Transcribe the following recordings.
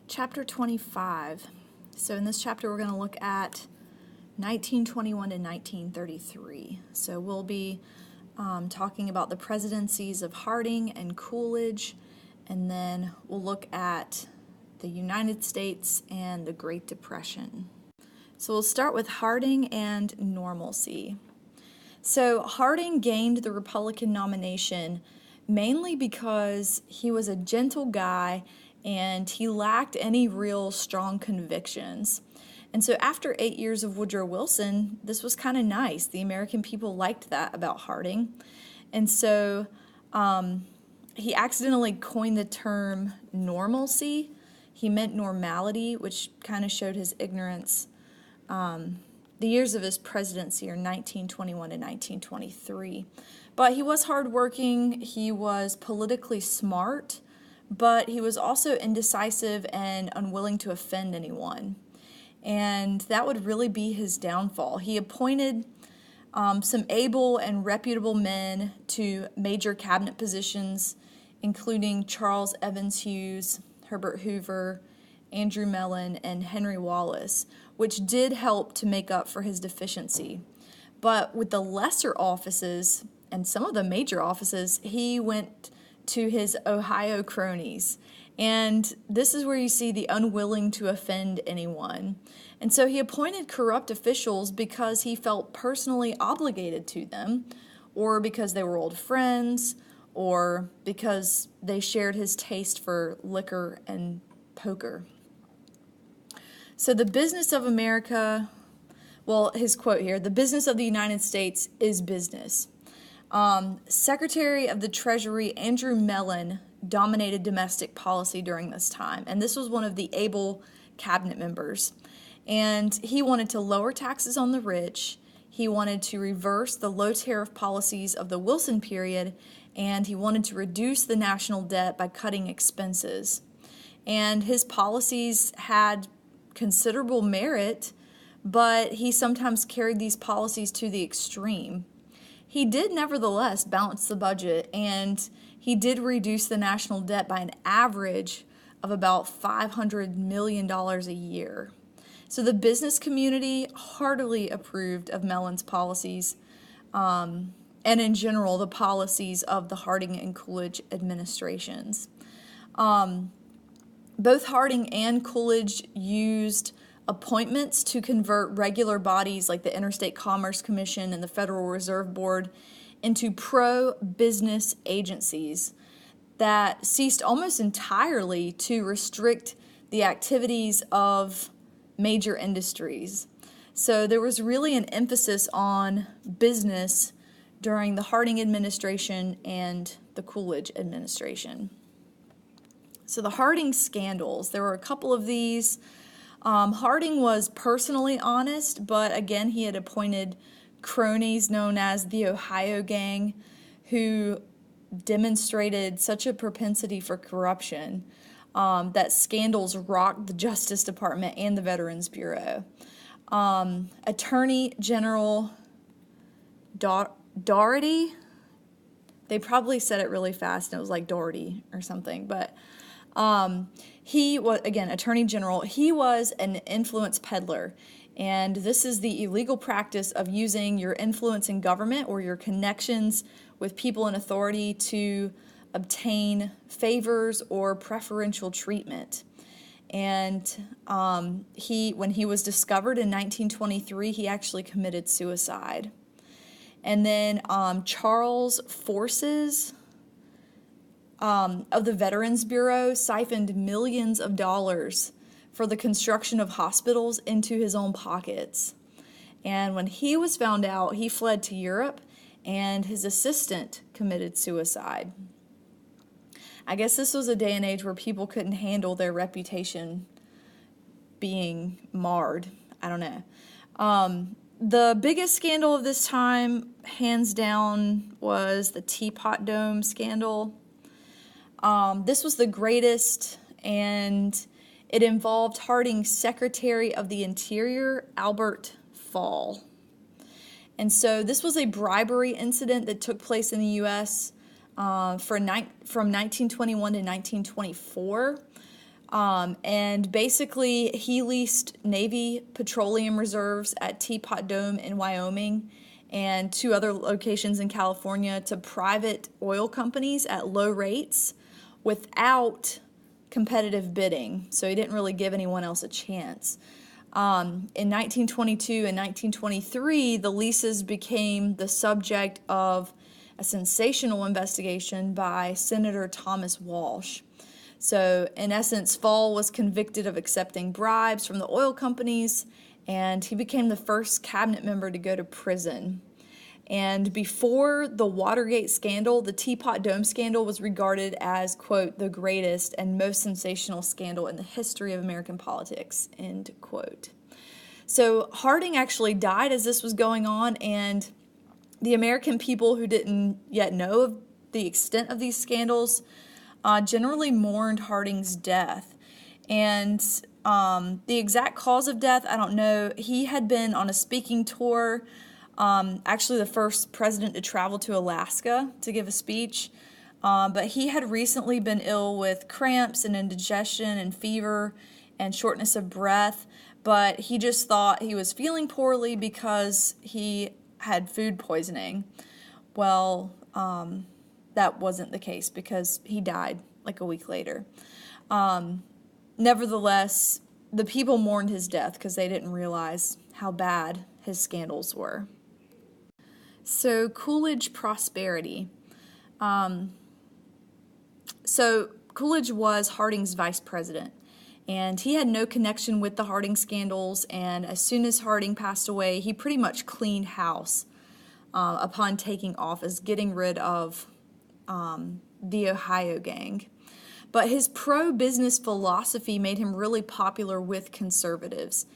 Chapter 25. So in this chapter, we're going to look at 1921 to 1933. So we'll be talking about the presidencies of Harding and Coolidge, and then we'll look at the United States and the Great Depression. So we'll start with Harding and normalcy. So Harding gained the Republican nomination mainly because he was a gentle guy and he lacked any real strong convictions. And so after 8 years of Woodrow Wilson, this was kind of nice. The American people liked that about Harding. And so he accidentally coined the term normalcy. He meant normality, which kind of showed his ignorance. The years of his presidency are 1921 to 1923. But he was hardworking, he was politically smart, but he was also indecisive and unwilling to offend anyone. And that would really be his downfall. He appointed some able and reputable men to major cabinet positions, including Charles Evans Hughes, Herbert Hoover, Andrew Mellon, and Henry Wallace, which did help to make up for his deficiency. But with the lesser offices and some of the major offices, he went to his Ohio cronies. And this is where you see the unwilling to offend anyone. And so he appointed corrupt officials because he felt personally obligated to them, or because they were old friends, or because they shared his taste for liquor and poker. So the business of America, well, his quote here, the business of the United States is business. Secretary of the Treasury Andrew Mellon dominated domestic policy during this time, and this was one of the able cabinet members. And he wanted to lower taxes on the rich, he wanted to reverse the low tariff policies of the Wilson period, and he wanted to reduce the national debt by cutting expenses. And his policies had considerable merit, but he sometimes carried these policies to the extreme. He did nevertheless balance the budget, and he did reduce the national debt by an average of about $500 million a year. So the business community heartily approved of Mellon's policies, and in general, the policies of the Harding and Coolidge administrations. Both Harding and Coolidge used appointments to convert regular bodies like the Interstate Commerce Commission and the Federal Reserve Board into pro-business agencies that ceased almost entirely to restrict the activities of major industries. So there was really an emphasis on business during the Harding administration and the Coolidge administration. So the Harding scandals, there were a couple of these. Harding was personally honest, but again, he had appointed cronies known as the Ohio Gang who demonstrated such a propensity for corruption that scandals rocked the Justice Department and the Veterans Bureau. Attorney General Doherty, they probably said it really fast and it was like Doherty or something, but he was, again, Attorney General. He was an influence peddler, and this is the illegal practice of using your influence in government or your connections with people in authority to obtain favors or preferential treatment. And when he was discovered in 1923, he actually committed suicide. And then Charles Forces of the Veterans Bureau siphoned millions of dollars for the construction of hospitals into his own pockets. And when he was found out, he fled to Europe, and his assistant committed suicide. I guess this was a day and age where people couldn't handle their reputation being marred. I don't know. The biggest scandal of this time, hands down, was the Teapot Dome scandal. This was the greatest, and it involved Harding's Secretary of the Interior, Albert Fall. And so this was a bribery incident that took place in the U.S. From 1921 to 1924. And basically, he leased Navy petroleum reserves at Teapot Dome in Wyoming and two other locations in California to private oil companies at low rates without competitive bidding. So he didn't really give anyone else a chance. In 1922 and 1923, the leases became the subject of a sensational investigation by Senator Thomas Walsh. So, in essence, Fall was convicted of accepting bribes from the oil companies, and he became the first cabinet member to go to prison. And before the Watergate scandal, the Teapot Dome scandal was regarded as, quote, the greatest and most sensational scandal in the history of American politics, end quote. So Harding actually died as this was going on, and the American people who didn't yet know of the extent of these scandals generally mourned Harding's death. And the exact cause of death, I don't know. He had been on a speaking tour, actually the first president to travel to Alaska to give a speech. But he had recently been ill with cramps and indigestion and fever and shortness of breath. But he just thought he was feeling poorly because he had food poisoning. Well, that wasn't the case because he died like a week later. Nevertheless, the people mourned his death because they didn't realize how bad his scandals were. So Coolidge prosperity. So Coolidge was Harding's vice president, and he had no connection with the Harding scandals, and as soon as Harding passed away, he pretty much cleaned house upon taking office, getting rid of the Ohio gang. But his pro-business philosophy made him really popular with conservatives,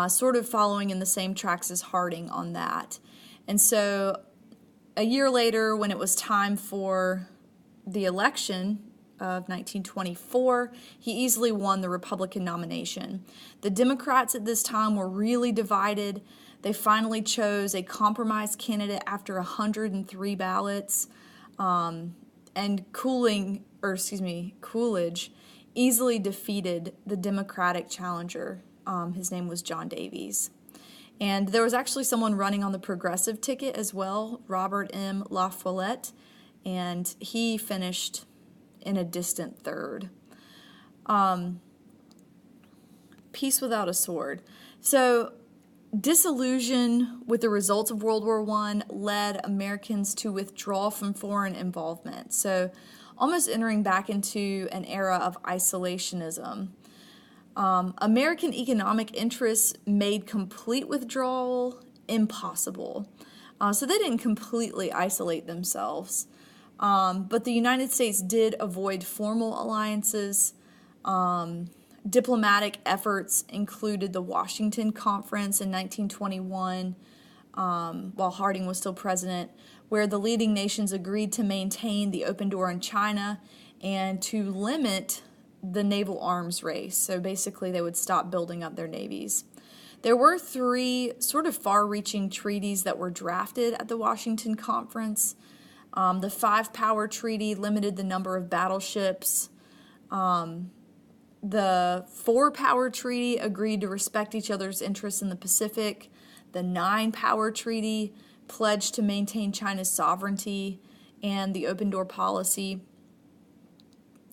sort of following in the same tracks as Harding on that. And so a year later, when it was time for the election of 1924, he easily won the Republican nomination. The Democrats at this time were really divided. They finally chose a compromise candidate after 103 ballots. And Coolidge easily defeated the Democratic challenger. His name was John Davies. And there was actually someone running on the progressive ticket as well, Robert M. La Follette, and he finished in a distant third. Peace without a sword. So disillusion with the results of World War I led Americans to withdraw from foreign involvement, so almost entering back into an era of isolationism. American economic interests made complete withdrawal impossible. So they didn't completely isolate themselves. But the United States did avoid formal alliances. Diplomatic efforts included the Washington Conference in 1921, while Harding was still president, where the leading nations agreed to maintain the open door in China and to limit the naval arms race. So basically they would stop building up their navies. There were three sort of far-reaching treaties that were drafted at the Washington Conference. The Five-Power Treaty limited the number of battleships. The Four-Power Treaty agreed to respect each other's interests in the Pacific. The Nine-Power Treaty pledged to maintain China's sovereignty and the open door policy.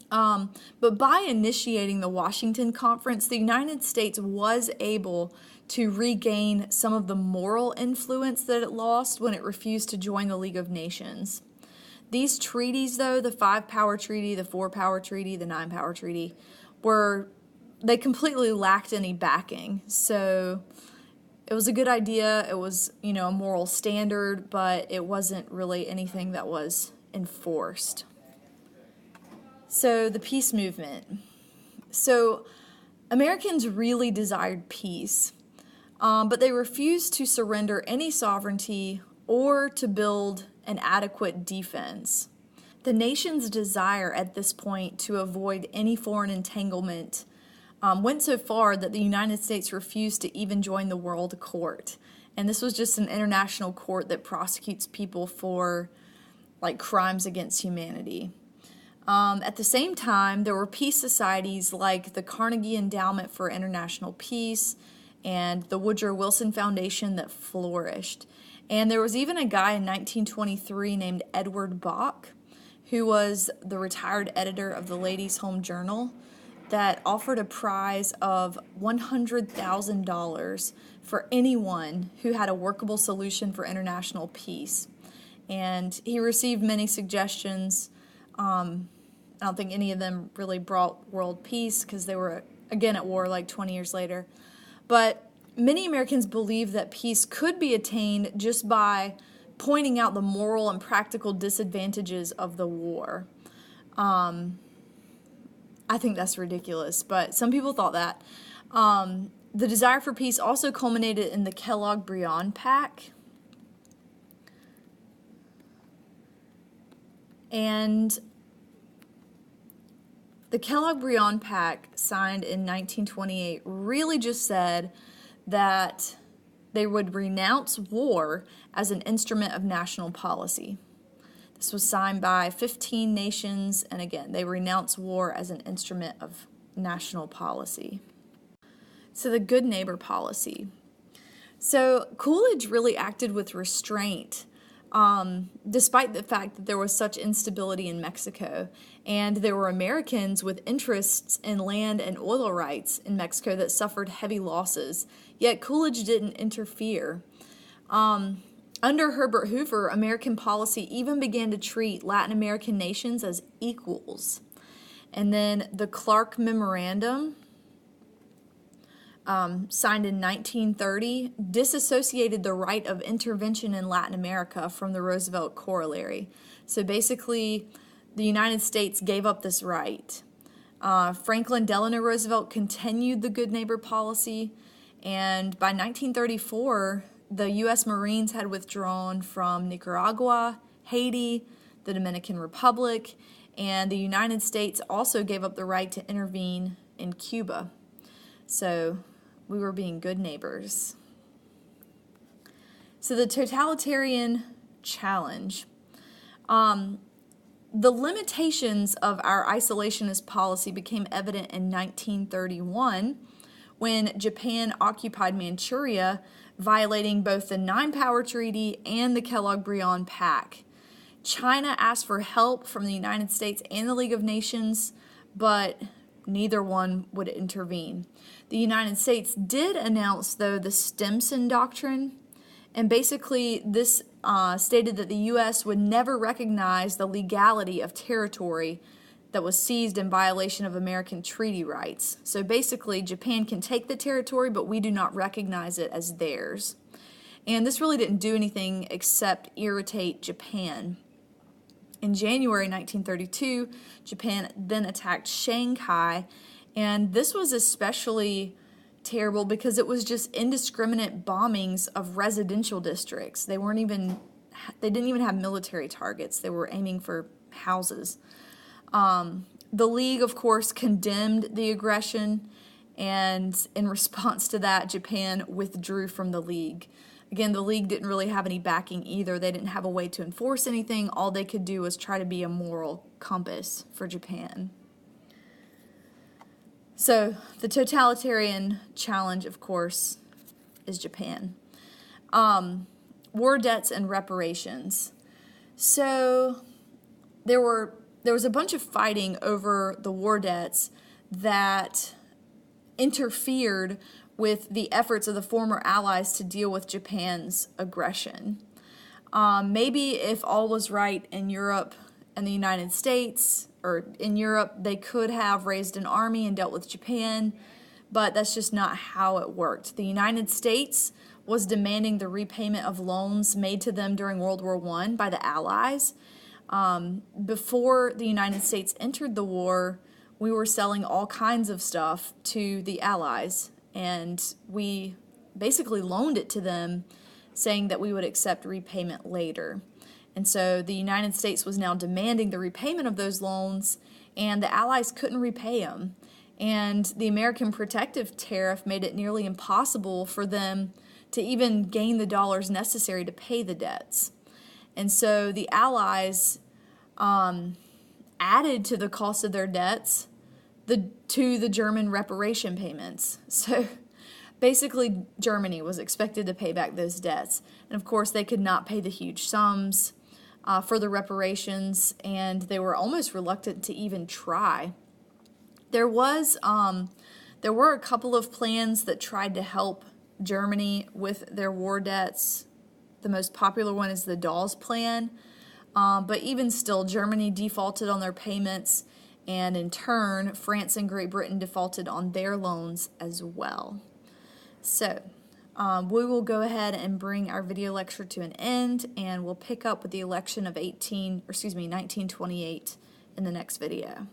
But by initiating the Washington Conference, the United States was able to regain some of the moral influence that it lost when it refused to join the League of Nations. These treaties, though, the Five-Power Treaty, the Four-Power Treaty, the Nine-Power Treaty, they completely lacked any backing. So it was a good idea. It was, a moral standard, but it wasn't really anything that was enforced. So the peace movement. So Americans really desired peace, but they refused to surrender any sovereignty or to build an adequate defense. The nation's desire at this point to avoid any foreign entanglement went so far that the United States refused to even join the World Court. And this was just an international court that prosecutes people for crimes against humanity. At the same time, there were peace societies like the Carnegie Endowment for International Peace and the Woodrow Wilson Foundation that flourished. And there was even a guy in 1923 named Edward Bok, who was the retired editor of the Ladies' Home Journal, that offered a prize of $100,000 for anyone who had a workable solution for international peace. And he received many suggestions. I don't think any of them really brought world peace because they were again at war like 20 years later. But many Americans believed that peace could be attained just by pointing out the moral and practical disadvantages of the war. I think that's ridiculous, but some people thought that. The desire for peace also culminated in the Kellogg-Briand Pact. And the Kellogg-Briand Pact, signed in 1928, really just said that they would renounce war as an instrument of national policy. This was signed by 15 nations, and again, they renounce war as an instrument of national policy. So the good neighbor policy. So Coolidge really acted with restraint, despite the fact that there was such instability in Mexico, and there were Americans with interests in land and oil rights in Mexico that suffered heavy losses, yet Coolidge didn't interfere. Under Herbert Hoover, American policy even began to treat Latin American nations as equals. And then the Clark Memorandum, signed in 1930, disassociated the right of intervention in Latin America from the Roosevelt Corollary. So basically, the United States gave up this right. Franklin Delano Roosevelt continued the good neighbor policy, and by 1934, the U.S. Marines had withdrawn from Nicaragua, Haiti, the Dominican Republic, and the United States also gave up the right to intervene in Cuba. So we were being good neighbors. So the totalitarian challenge. The limitations of our isolationist policy became evident in 1931 when Japan occupied Manchuria, violating both the Nine-Power Treaty and the Kellogg-Briand Pact. China asked for help from the United States and the League of Nations, but neither one would intervene. The United States did announce, though, the Stimson Doctrine, and basically this stated that the U.S. would never recognize the legality of territory that was seized in violation of American treaty rights. So basically, Japan can take the territory, but we do not recognize it as theirs. And this really didn't do anything except irritate Japan. In January 1932, Japan then attacked Shanghai, and this was especially terrible because it was just indiscriminate bombings of residential districts. They didn't even have military targets. They were aiming for houses. The League, of course, condemned the aggression, and in response to that, Japan withdrew from the League. Again, the League didn't really have any backing either. They didn't have a way to enforce anything. All they could do was try to be a moral compass for Japan. So the totalitarian challenge, of course, is Japan. War debts and reparations. So there was a bunch of fighting over the war debts that interfered with the efforts of the former allies to deal with Japan's aggression. Maybe if all was right in Europe and the United States, or in Europe, they could have raised an army and dealt with Japan, but that's just not how it worked. The United States was demanding the repayment of loans made to them during World War I by the Allies. Before the United States entered the war, we were selling all kinds of stuff to the Allies, and we basically loaned it to them, saying that we would accept repayment later. And so the United States was now demanding the repayment of those loans, and the Allies couldn't repay them. And the American protective tariff made it nearly impossible for them to even gain the dollars necessary to pay the debts. And so the Allies added to the cost of their debts to the German reparation payments. So basically, Germany was expected to pay back those debts. And of course, they could not pay the huge sums for the reparations, and they were almost reluctant to even try. There were a couple of plans that tried to help Germany with their war debts. The most popular one is the Dawes Plan. But even still, Germany defaulted on their payments, and in turn, France and Great Britain defaulted on their loans as well. So, we will go ahead and bring our video lecture to an end, and we'll pick up with the election of 1928 in the next video.